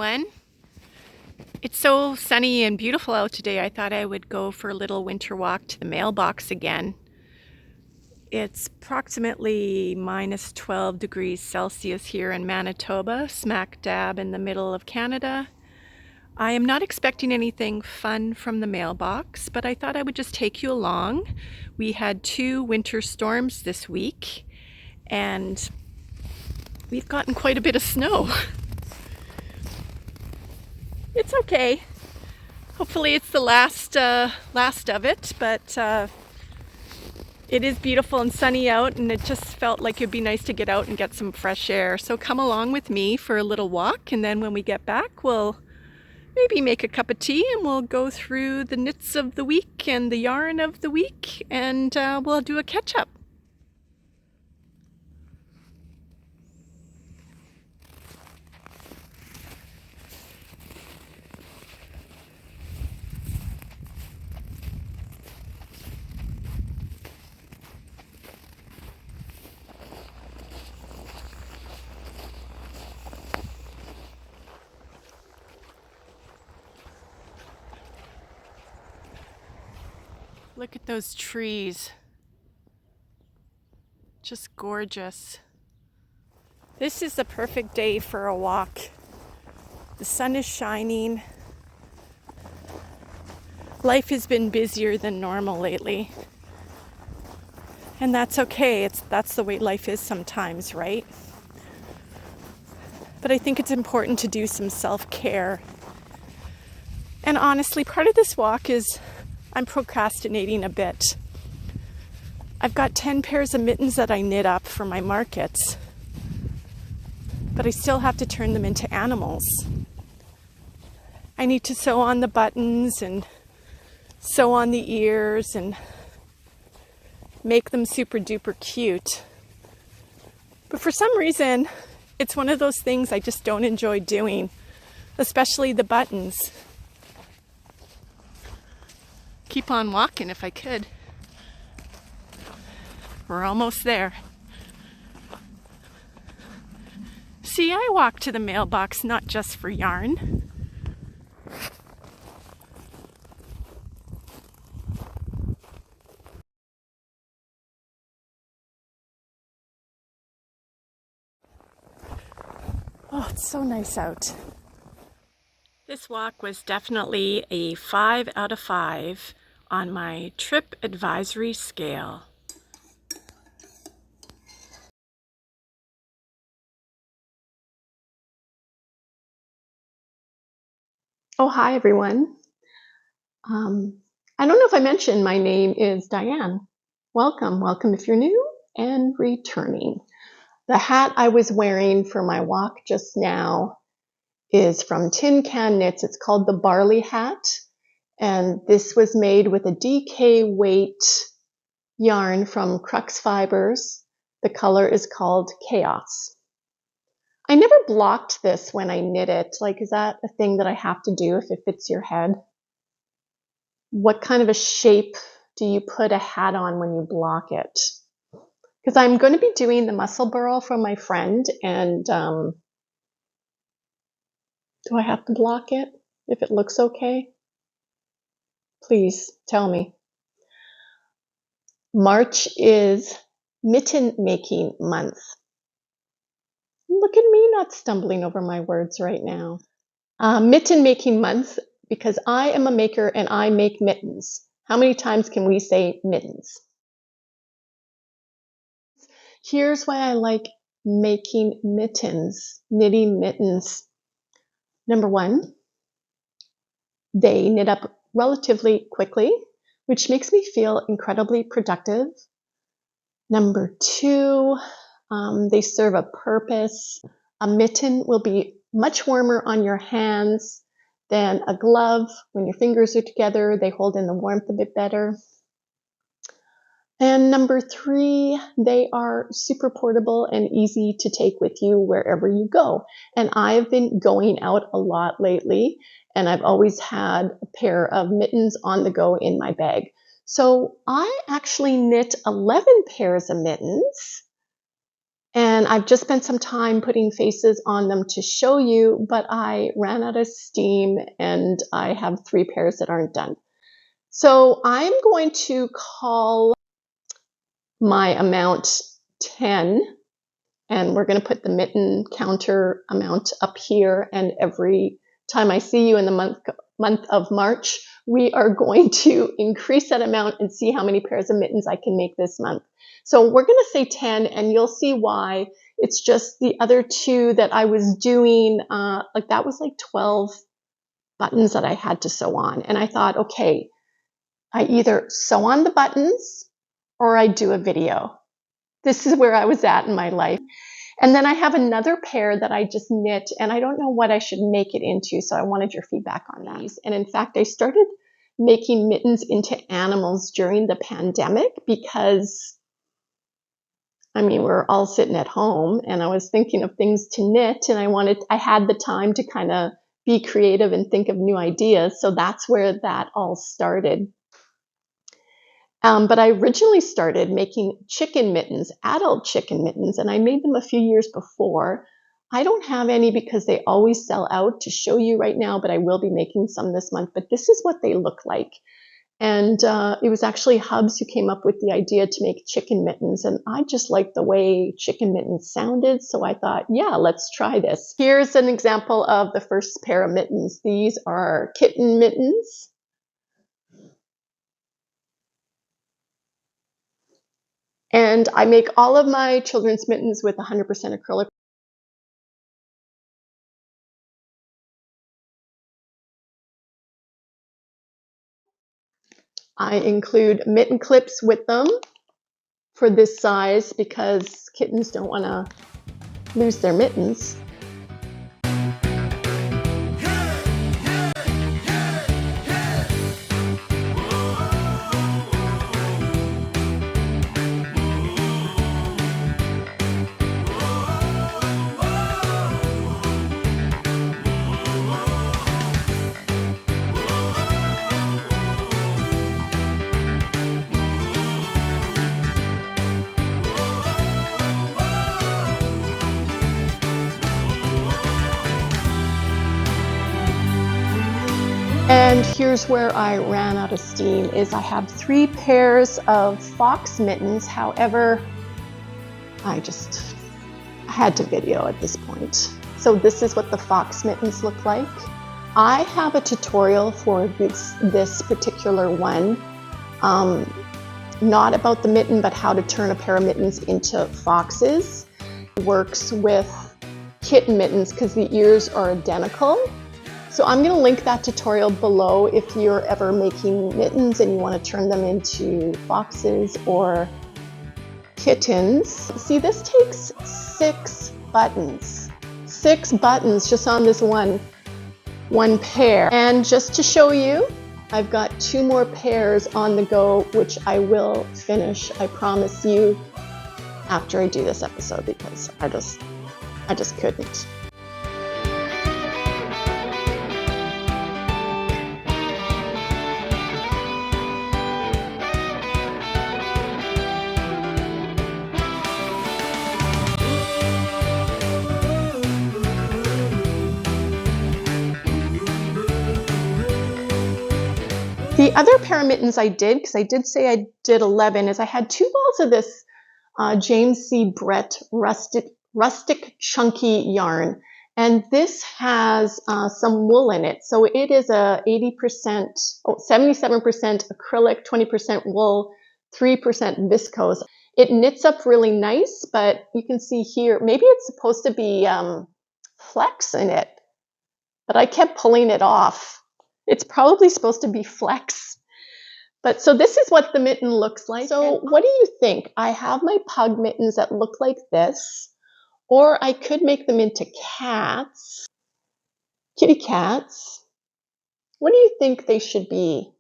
everyone. It's so sunny and beautiful out today. I thought I would go for a little winter walk to the mailbox again. It's approximately minus 12 degrees Celsius here in Manitoba, smack dab in the middle of Canada. I am not expecting anything fun from the mailbox, but I thought I would just take you along. We had 2 winter storms this week, and we've gotten quite a bit of snow. It's okay. Hopefully it's the last of it, but it is beautiful and sunny out, and it just felt like it'd be nice to get out and get some fresh air. So come along with me for a little walk, and then when we get back, we'll maybe make a cup of tea and we'll go through the knits of the week and the yarn of the week, and we'll do a catch-up. Look at those trees. Just gorgeous. This is the perfect day for a walk. The sun is shining. Life has been busier than normal lately. And that's okay. That's the way life is sometimes, right? But I think it's important to do some self-care. And honestly, part of this walk is I'm procrastinating a bit. I've got 10 pairs of mittens that I knit up for my markets, but I still have to turn them into animals. I need to sew on the buttons and sew on the ears and make them super duper cute. But for some reason, it's one of those things I just don't enjoy doing, especially the buttons. Keep on walking if I could. We're almost there. See, I walk to the mailbox not just for yarn. Oh, it's so nice out. This walk was definitely a 5 out of 5 on my trip advisory scale. Oh, hi everyone. I don't know if I mentioned my name is Diane. Welcome if you're new and returning. The hat I was wearing for my walk just now is from Tin Can Knits. It's called the Barley Hat, and this was made with a DK weight yarn from Crux Fibers. The color is called Chaos. I never blocked this when I knit it. Like, is that a thing that I have to do if it fits your head? What kind of a shape do you put a hat on when you block it? Because I'm going to be doing the muscle burl from my friend, and do I have to block it if it looks okay? Please tell me. March is mitten making month. Look at me not stumbling over my words right now. Mitten making month, because I am a maker and I make mittens. How many times can we say mittens? Here's why I like making mittens, knitting mittens. Number one, they knit up relatively quickly, which makes me feel incredibly productive. Number two, they serve a purpose. A mitten will be much warmer on your hands than a glove. When your fingers are together, they hold in the warmth a bit better. And number three, they are super portable and easy to take with you wherever you go. And I've been going out a lot lately, and I've always had a pair of mittens on the go in my bag. So I actually knit 11 pairs of mittens, And I've just spent some time putting faces on them to show you, but I ran out of steam and I have 3 pairs that aren't done. So I'm going to call my amount 10, and we're going to put the mitten counter amount up here, and every time I see you in the month of March, we are going to increase that amount and see how many pairs of mittens I can make this month. So we're going to say 10, and you'll see why. It's just the other 2 that I was doing, like that was like 12 buttons that I had to sew on. And I thought, okay, I either sew on the buttons or I do a video. This is where I was at in my life. And then I have another pair that I just knit, and I don't know what I should make it into, so I wanted your feedback on these. And in fact, I started making mittens into animals during the pandemic because, I mean, we're all sitting at home, and I was thinking of things to knit, and I had the time to kind of be creative and think of new ideas. So that's where that all started. But I originally started making chicken mittens, adult chicken mittens, and I made them a few years before. I don't have any because they always sell out to show you right now, but I will be making some this month. But this is what they look like. And it was actually Hubs who came up with the idea to make chicken mittens. And I just liked the way chicken mittens sounded. So I thought, yeah, let's try this. Here's an example of the first pair of mittens. These are kitten mittens. And I make all of my children's mittens with 100% acrylic. I include mitten clips with them for this size because kittens don't want to lose their mittens. And here's where I ran out of steam, is I have 3 pairs of Fox Mittens. However, I had to video at this point. So this is what the Fox Mittens look like. I have a tutorial for this particular one, not about the mitten, but how to turn a pair of mittens into foxes. It works with kitten mittens because the ears are identical. So I'm going to link that tutorial below if you're ever making mittens and you want to turn them into foxes or kittens. See, this takes 6 buttons. 6 buttons just on this one pair. And just to show you, I've got 2 more pairs on the go, which I will finish, I promise you, after I do this episode, because I just couldn't. The other pair of mittens I did, because I did say I did 11, is I had 2 balls of this James C. Brett rustic chunky yarn. And this has some wool in it. So it is a 77% acrylic, 20% wool, 3% viscose. It knits up really nice, but you can see here, maybe it's supposed to be flex in it, but I kept pulling it off. It's probably supposed to be flex. But so this is what the mitten looks like. So what do you think? I have my pug mittens that look like this, or I could make them into cats, kitty cats. What do you think they should be?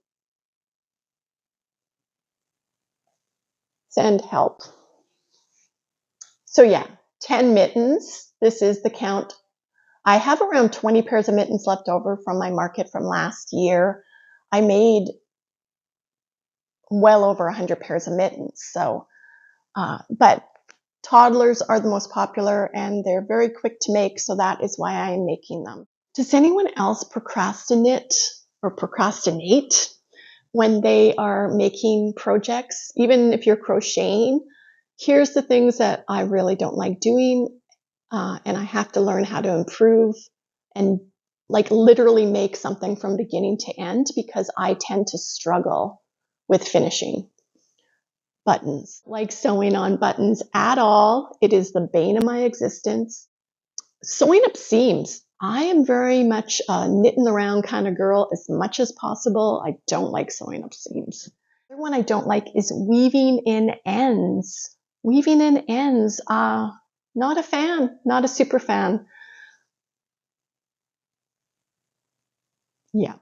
Send help. So yeah, 10 mittens. This is the count. I have around 20 pairs of mittens left over from my market from last year. I made well over 100 pairs of mittens. So, but Toddlers are the most popular and they're very quick to make, so that is why I'm making them. Does anyone else procrastinate when they are making projects? Even if you're crocheting, here's the things that I really don't like doing, and I have to learn how to improve and like literally make something from beginning to end, because I tend to struggle with finishing buttons. Like sewing on buttons at all. It is the bane of my existence. Sewing up seams. I am very much a knitting around kind of girl as much as possible. I don't like sewing up seams. The other one I don't like is weaving in ends. Weaving in ends. Not a fan, not a super fan. Yeah.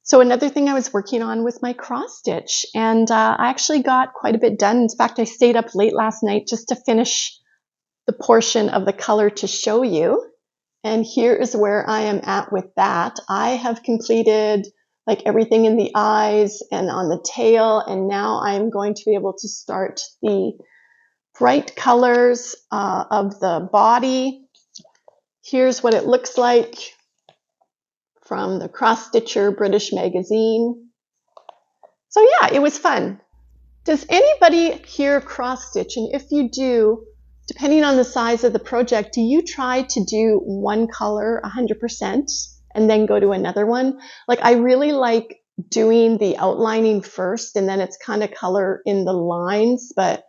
So another thing I was working on was my cross stitch, and I actually got quite a bit done. In fact, I stayed up late last night just to finish the portion of the color to show you. And here is where I am at with that. I have completed like everything in the eyes and on the tail, and now I'm going to be able to start the bright colors of the body. Here's what it looks like from the Cross Stitcher British magazine. So yeah, it was fun. Does anybody here cross stitch? And if you do, depending on the size of the project, do you try to do one color 100% and then go to another one? Like I really like doing the outlining first, and then it's kind of color in the lines, but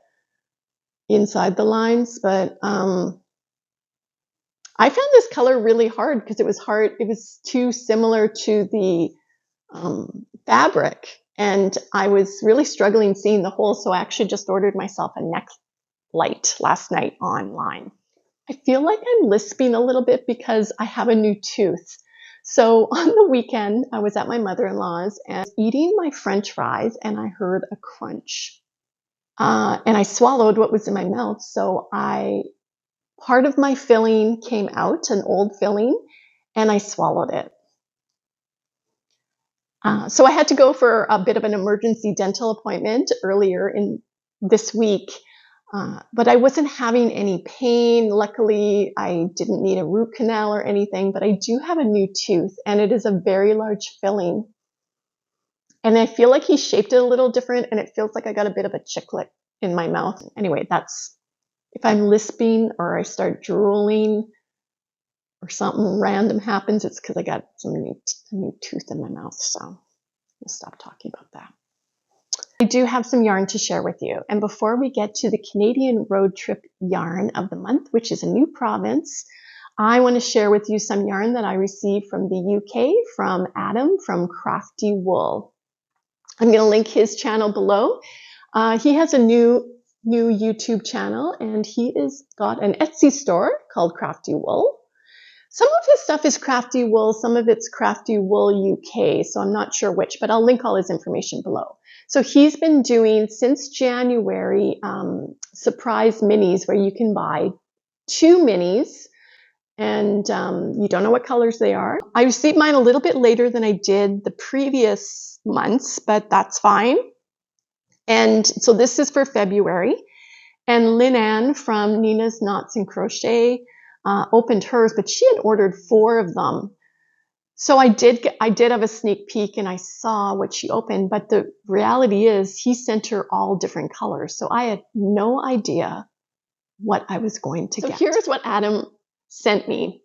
inside the lines. But I found this color really hard because it was hard. It was too similar to the fabric, and I was really struggling seeing the hole. So I actually just ordered myself a neck light last night online. I feel like I'm lisping a little bit because I have a new tooth. So on the weekend, I was at my mother-in-law's and eating my French fries, and I heard a crunch. And I swallowed what was in my mouth. So part of my filling came out, an old filling, and I swallowed it. So I had to go for a bit of an emergency dental appointment earlier in this week, but I wasn't having any pain. Luckily, I didn't need a root canal or anything, but I do have a new tooth, and it is a very large filling. And I feel like he shaped it a little different, and it feels like I got a bit of a chiclet in my mouth. Anyway, if I'm lisping or I start drooling or something random happens, it's because I got a new tooth in my mouth. So I'll stop talking about that. I do have some yarn to share with you. And before we get to the Canadian road trip yarn of the month, which is a new province, I want to share with you some yarn that I received from the UK from Adam from Crafty Wool. I'm going to link his channel below. He has a new YouTube channel, and he has got an Etsy store called Crafty Wool. Some of his stuff is Crafty Wool, some of it's Crafty Wool UK, so I'm not sure which, but I'll link all his information below. So he's been doing, since January, surprise minis where you can buy 2 minis, and you don't know what colors they are. I received mine a little bit later than I did the previous months, but that's fine. And so this is for February. And Lynn Ann from Nina's Knots and Crochet opened hers, but she had ordered 4 of them. So I did have a sneak peek, and I saw what she opened, but the reality is he sent her all different colors. So I had no idea what I was going to get. So here's what Adam sent me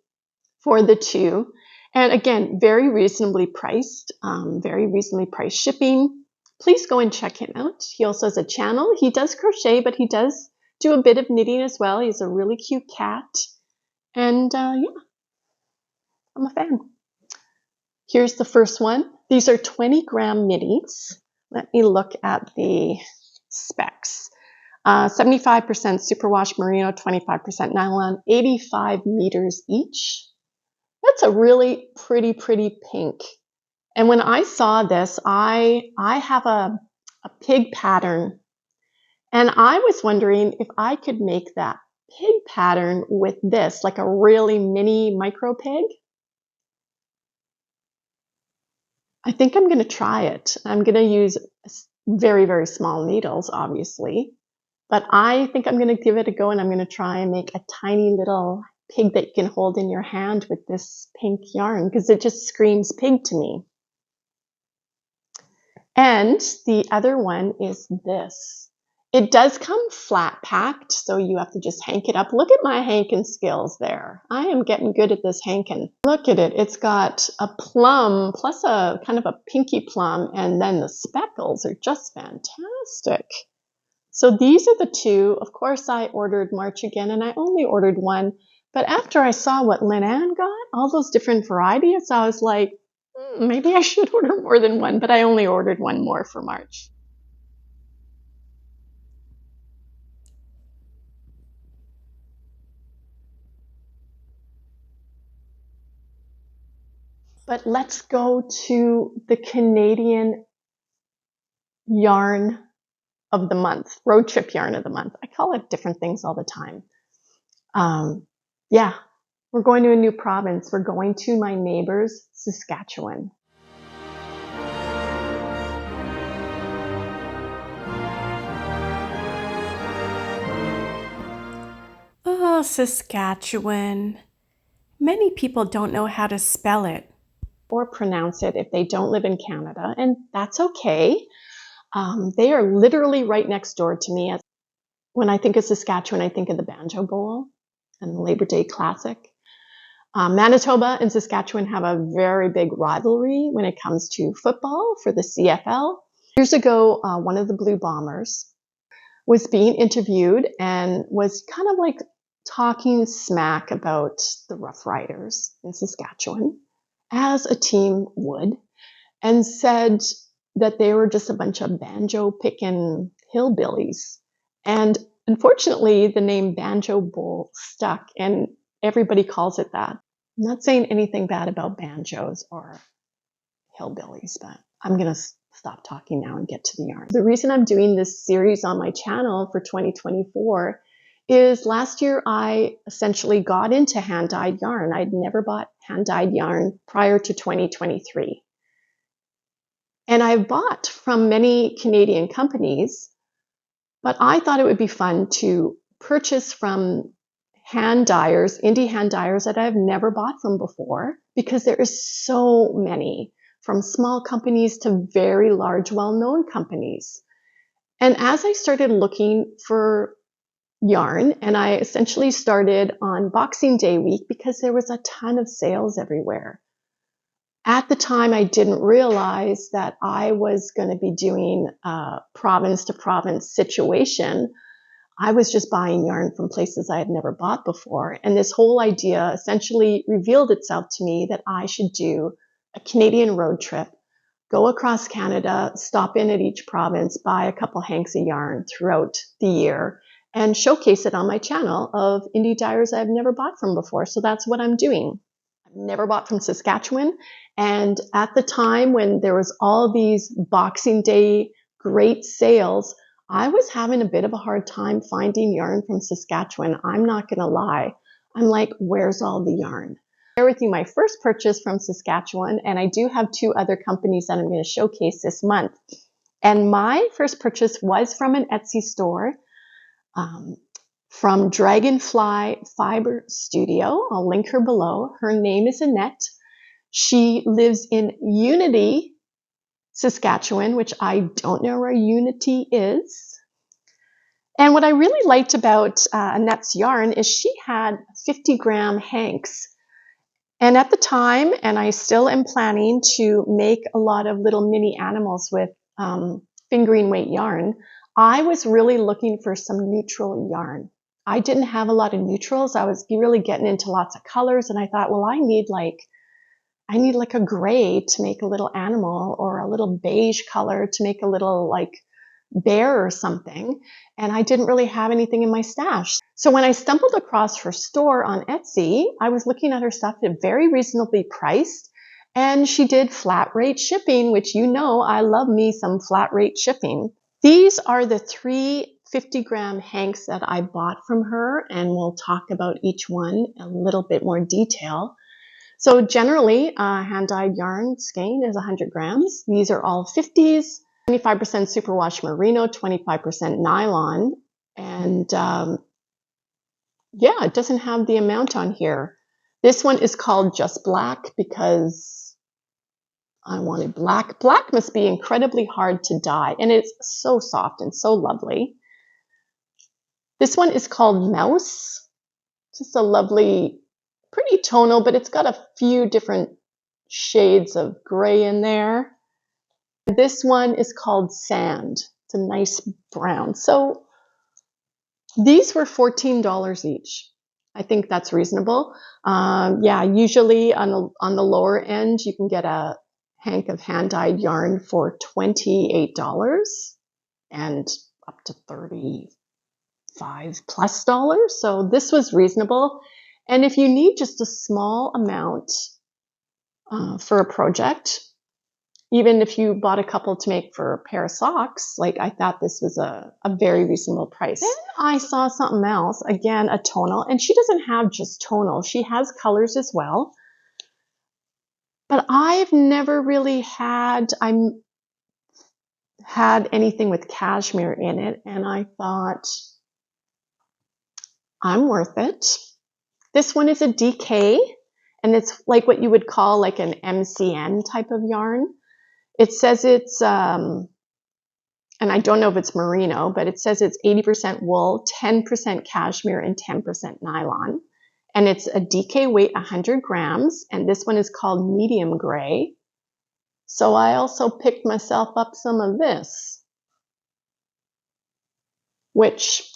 for the 2. And again, very reasonably priced shipping. Please go and check him out. He also has a channel. He does crochet, but he does do a bit of knitting as well. He's a really cute cat. And yeah, I'm a fan. Here's the first one. These are 20-gram minis. Let me look at the specs. 75% superwash merino, 25% nylon, 85 meters each. That's a really pretty pink. And when I saw this, I have a pig pattern, and I was wondering if I could make that pig pattern with this, like a really mini micro pig. I think I'm going to try it. I'm going to use very small needles, obviously. But I think I'm going to give it a go, and I'm going to try and make a tiny little pig that you can hold in your hand with this pink yarn, because it just screams pig to me. And the other one is this. It does come flat packed, so you have to just hank it up. Look at my hanking skills there. I am getting good at this hanking. Look at it. It's got a plum plus a kind of a pinky plum, and then the speckles are just fantastic. So these are the two. Of course, I ordered March again, and I only ordered one. But after I saw what Lynn Ann got, all those different varieties, I was like, maybe I should order more than one, but I only ordered one more for March. But let's go to the Canadian yarn of the month, road trip yarn of the month. I call it different things all the time. Yeah, we're going to a new province. We're going to my neighbor's Saskatchewan. Oh, Saskatchewan. Many people don't know how to spell it. Or pronounce it if they don't live in Canada, and that's okay. They are literally right next door to me. When I think of Saskatchewan, I think of the Banjo Bowl and the Labor Day Classic. Manitoba and Saskatchewan have a very big rivalry when it comes to football for the CFL. Years ago, one of the Blue Bombers was being interviewed and was kind of like talking smack about the Rough Riders in Saskatchewan, as a team would, and said that they were just a bunch of banjo-picking hillbillies. And unfortunately, the name Banjo Bowl stuck, and everybody calls it that. I'm not saying anything bad about banjos or hillbillies, but I'm going to stop talking now and get to the yarn. The reason I'm doing this series on my channel for 2024 is last year I essentially got into hand-dyed yarn. I'd never bought hand-dyed yarn prior to 2023. And I've bought from many Canadian companies, but I thought it would be fun to purchase from hand dyers, indie hand dyers that I've never bought from before, because there is so many, from small companies to very large, well-known companies. And as I started looking for yarn, and I essentially started on Boxing Day week because there was a ton of sales everywhere. At the time, I didn't realize that I was going to be doing a province to province situation. I was just buying yarn from places I had never bought before. And this whole idea essentially revealed itself to me that I should do a Canadian road trip, go across Canada, stop in at each province, buy a couple hanks of yarn throughout the year, and showcase it on my channel of indie dyers I've never bought from before. So that's what I'm doing. I've never bought from Saskatchewan. And at the time when there was all these Boxing Day great sales, I was having a bit of a hard time finding yarn from Saskatchewan. I'm not going to lie. I'm like, where's all the yarn? Share with you my first purchase from Saskatchewan, and I do have two other companies that I'm going to showcase this month. And my first purchase was from an Etsy store, from Dragonfly Fibre Studio. I'll link her below. Her name is Annette. She lives in Unity, Saskatchewan, which I don't know where Unity is. And what I really liked about Annette's yarn is she had 50-gram hanks. And at the time, and I still am planning to make a lot of little mini animals with fingering weight yarn, I was really looking for some neutral yarn. I didn't have a lot of neutrals. I was really getting into lots of colors, and I thought, well, I need like a gray to make a little animal, or a little beige color to make a little like bear or something. And I didn't really have anything in my stash. So when I stumbled across her store on Etsy, I was looking at her stuff at very reasonably priced. And she did flat rate shipping, which you know I love me some flat rate shipping. These are the 3 50-gram hanks that I bought from her, and we'll talk about each one in a little bit more detail. So generally, hand-dyed yarn skein is 100 grams. These are all 50s, 25% superwash merino, 25% nylon. And yeah, it doesn't have the amount on here. This one is called just black because I wanted black. Black must be incredibly hard to dye, and it's so soft and so lovely. This one is called Mouse. Just a lovely, pretty tonal, but it's got a few different shades of gray in there. This one is called Sand. It's a nice brown. So these were $14 each. I think that's reasonable. Yeah, usually on the lower end, you can get a hank of hand-dyed yarn for $28 and up to $35+ dollars. So this was reasonable. And if you need just a small amount for a project, even if you bought a couple to make for a pair of socks, like I thought this was a very reasonable price. Then I saw something else, again, a tonal, and she doesn't have just tonal. She has colors as well. But I've never really had anything with cashmere in it, and I thought, I'm worth it. This one is a DK, and it's like what you would call like an MCN type of yarn. It says it's, and I don't know if it's merino, but it says it's 80% wool, 10% cashmere, and 10% nylon. And it's a DK weight 100 grams, and this one is called medium gray. So I also picked myself up some of this, which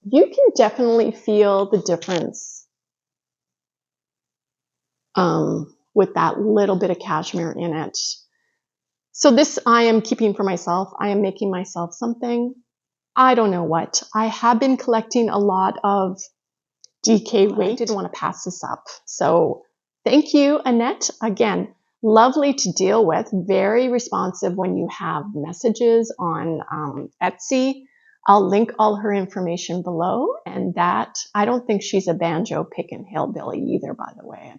you can definitely feel the difference with that little bit of cashmere in it. So this I am keeping for myself. I am making myself something. I don't know what. I have been collecting a lot of DK weight. I didn't want to pass this up. So thank you, Annette. Again, lovely to deal with. Very responsive when you have messages on Etsy. I'll link all her information below. And that, I don't think she's a banjo pickin' hillbilly either, by the way.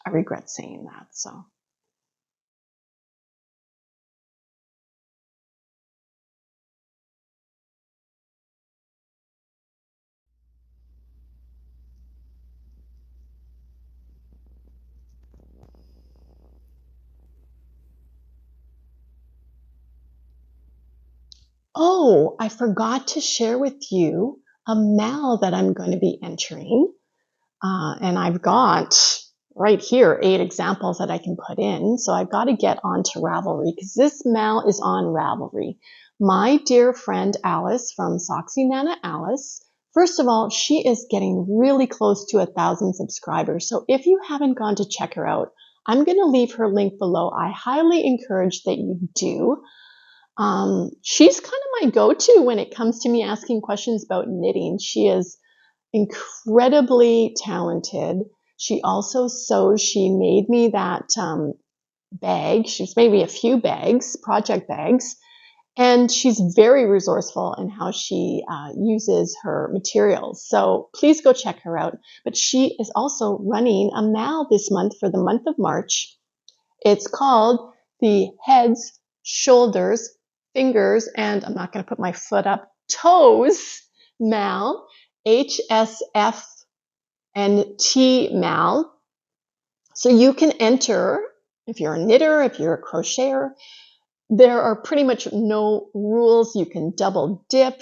I regret saying that, so. Oh, I forgot to share with you a mal that I'm going to be entering. And I've got right here 8 examples that I can put in. So I've got to get onto Ravelry because this mal is on Ravelry. My dear friend Alice from Soxy Nana Alice, first of all, she is getting really close to 1,000 subscribers. So if you haven't gone to check her out, I'm going to leave her link below. I highly encourage that you do. She's kind of my go-to when it comes to me asking questions about knitting. She is incredibly talented. She also sews. She made me that bag. She's made me a few bags, project bags, and she's very resourceful in how she uses her materials. So please go check her out. But she is also running a mal this month for the month of March. It's called the Heads, Shoulders, Fingers, and I'm not going to put my foot up, Toes Mal, HSF&Tmal. So you can enter, if you're a knitter, if you're a crocheter, there are pretty much no rules. You can double dip.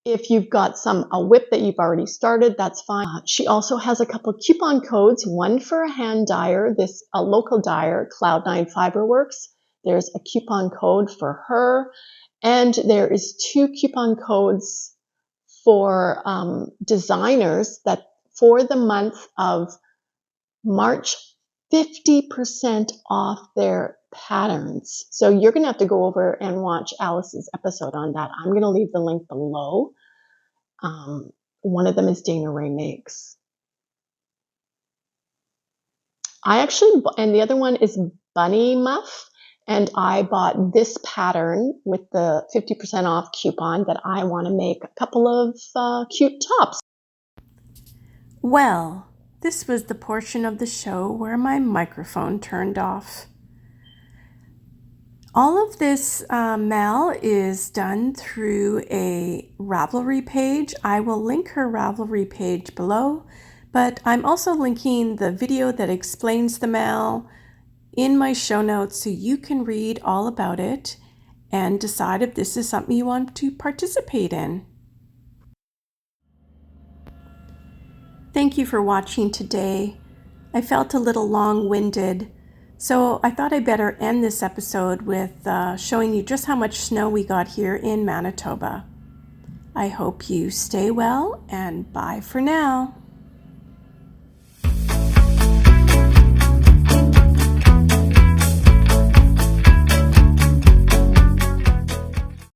If you've got a whip that you've already started, that's fine. She also has a couple coupon codes, one for a hand dyer, a local dyer, Cloud9 Fiberworks. There's a coupon code for her. And there is 2 coupon codes for designers that for the month of March, 50% off their patterns. So you're going to have to go over and watch Alice's episode on that. I'm going to leave the link below. One of them is Dana Ray Makes. And the other one is Bunny Muff. And I bought this pattern with the 50% off coupon that I want to make a couple of cute tops. Well, this was the portion of the show where my microphone turned off. All of this mal is done through a Ravelry page. I will link her Ravelry page below, but I'm also linking the video that explains the mal in my show notes so you can read all about it and decide if this is something you want to participate in. Thank you for watching today. I felt a little long-winded, so I thought I better end this episode with showing you just how much snow we got here in Manitoba. I hope you stay well, and bye for now.